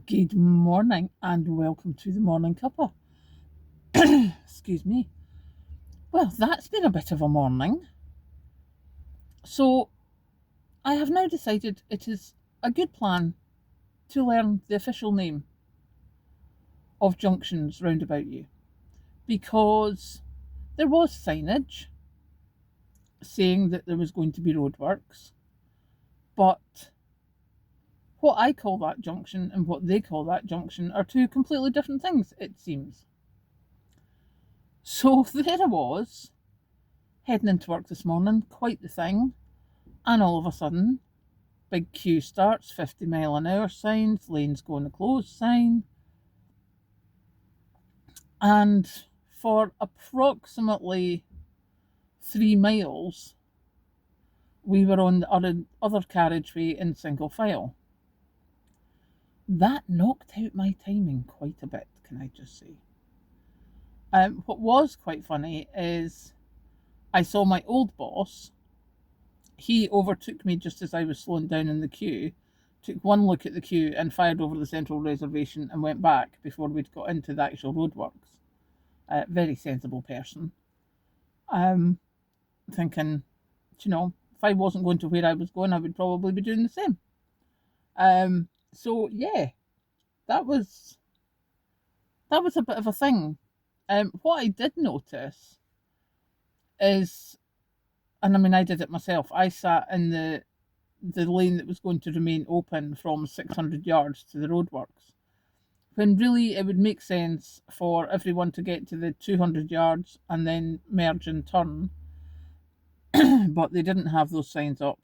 Good morning and welcome to the morning cuppa. Excuse me. Well, that's been a bit of a morning. So, I have now decided it is a good plan to learn the official name of junctions round about you because there was signage saying that there was going to be roadworks, but what I call that junction and what they call that junction are two completely different things, it seems. So, there I was, heading into work this morning, quite the thing. And all of a sudden, big queue starts, 50 mile an hour signs, lanes going to close sign. And for approximately 3 miles, we were on the other carriageway in single file. That knocked out my timing quite a bit, can I just say. What was quite funny is I saw my old boss. He overtook me just as I was slowing down in the queue, took one look at the queue and fired over the central reservation and went back before we'd got into the actual roadworks. Very sensible person. Thinking, if I wasn't going to where I was going, I would probably be doing the same. So yeah, that was a bit of a thing. What I did notice is, and I mean, I did it myself. I sat in the lane that was going to remain open from 600 yards to the roadworks, when really it would make sense for everyone to get to the 200 yards and then merge and turn, but they didn't have those signs up,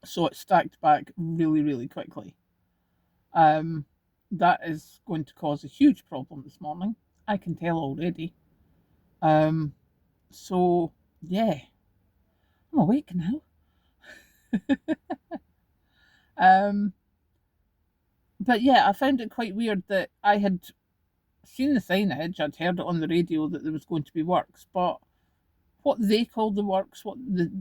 so it stacked back really, really quickly. That is going to cause a huge problem this morning. I can tell already. So yeah, I'm awake now. But yeah, I found it quite weird that I had seen the signage, I'd heard it on the radio that there was going to be works, but what they called the works, what the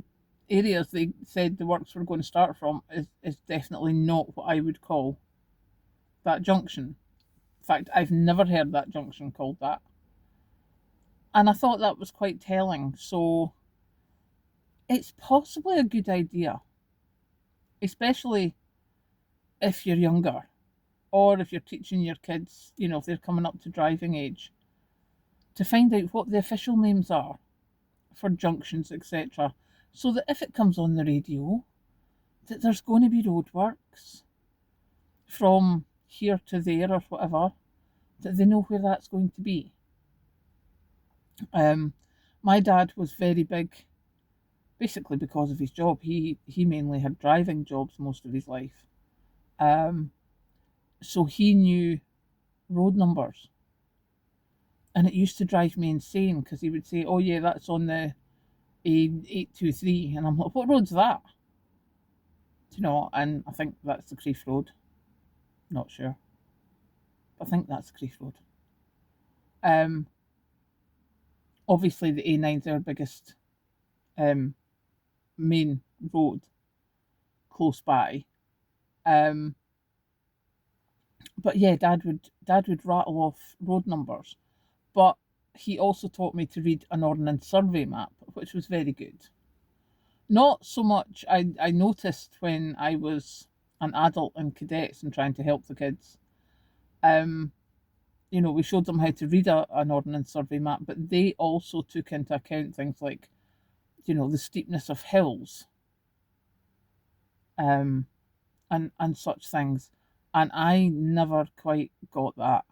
areas they said the works were going to start from, is definitely not what I would call that junction. In fact, I've never heard that junction called that. And I thought that was quite telling. So it's possibly a good idea, especially if you're younger or if you're teaching your kids, if they're coming up to driving age, to find out what the official names are for junctions, etc. So that if it comes on the radio that there's going to be roadworks from here to there or whatever, that they know where that's going to be. My dad was very big, basically because of his job. He mainly had driving jobs most of his life. So he knew road numbers. And it used to drive me insane because he would say, "Oh yeah, that's on the A823," and I'm like, "What road's that?" And I think that's the Crieff Road. Not sure. I think that's the Crieff Road. Obviously the A9's our biggest main road close by. But yeah, Dad would rattle off road numbers, but he also taught me to read an ordnance survey map, which was very good. Not so much. I noticed when I was an adult in cadets and trying to help the kids. We showed them how to read an ordnance survey map, but they also took into account things like, the steepness of hills, and such things. And I never quite got that.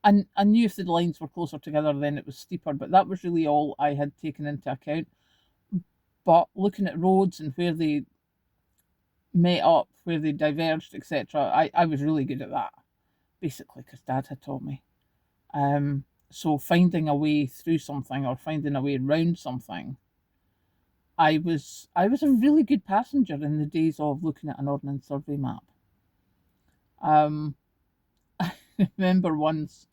And I knew if the lines were closer together, then it was steeper, but that was really all I had taken into account. But looking at roads and where they met up, where they diverged, etc., I was really good at that, basically, because Dad had taught me. So finding a way through something or finding a way around something, I was a really good passenger in the days of looking at an ordnance survey map. I remember once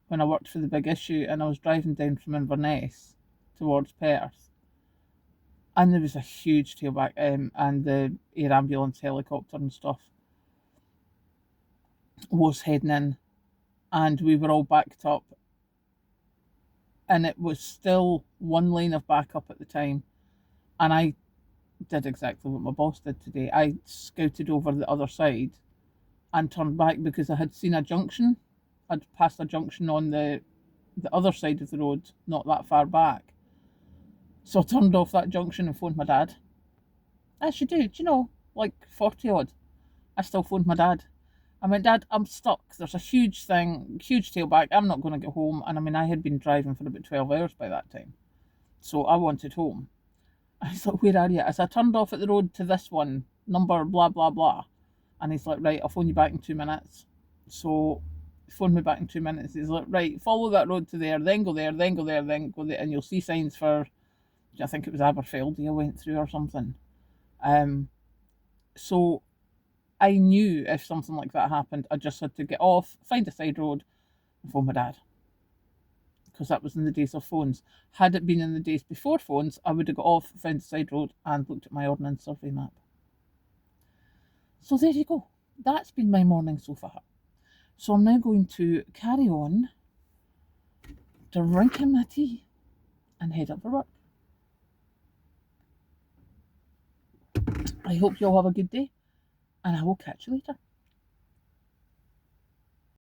when I worked for the Big Issue and I was driving down from Inverness towards Perth, and there was a huge tailback and the air ambulance helicopter and stuff. was heading in, and we were all backed up, and it was still one lane of backup at the time. And I did exactly what my boss did today. I scouted over the other side and turned back because I had seen a junction. I'd passed a junction on the other side of the road, not that far back. So I turned off that junction and phoned my dad. As you do, like 40 odd. I still phoned my dad. I went, Dad, I'm stuck. There's a huge thing, huge tailback. I'm not going to get home. And I mean, I had been driving for about 12 hours by that time. So I wanted home. I thought, where are you? As I turned off at the road to this one, number blah, blah, blah. And he's like, right, I'll phone you back in 2 minutes. So he phoned me back in 2 minutes. He's like, right, follow that road to there, then go there, then go there, then go there. And you'll see signs for, I think it was Aberfeldy I went through or something. So I knew if something like that happened, I just had to get off, find a side road, and phone my dad. Because that was in the days of phones. Had it been in the days before phones, I would have got off, found the side road, and looked at my ordnance survey map. So there you go. That's been my morning so far. So I'm now going to carry on drinking my tea and head up for work. I hope you all have a good day, and I will catch you later.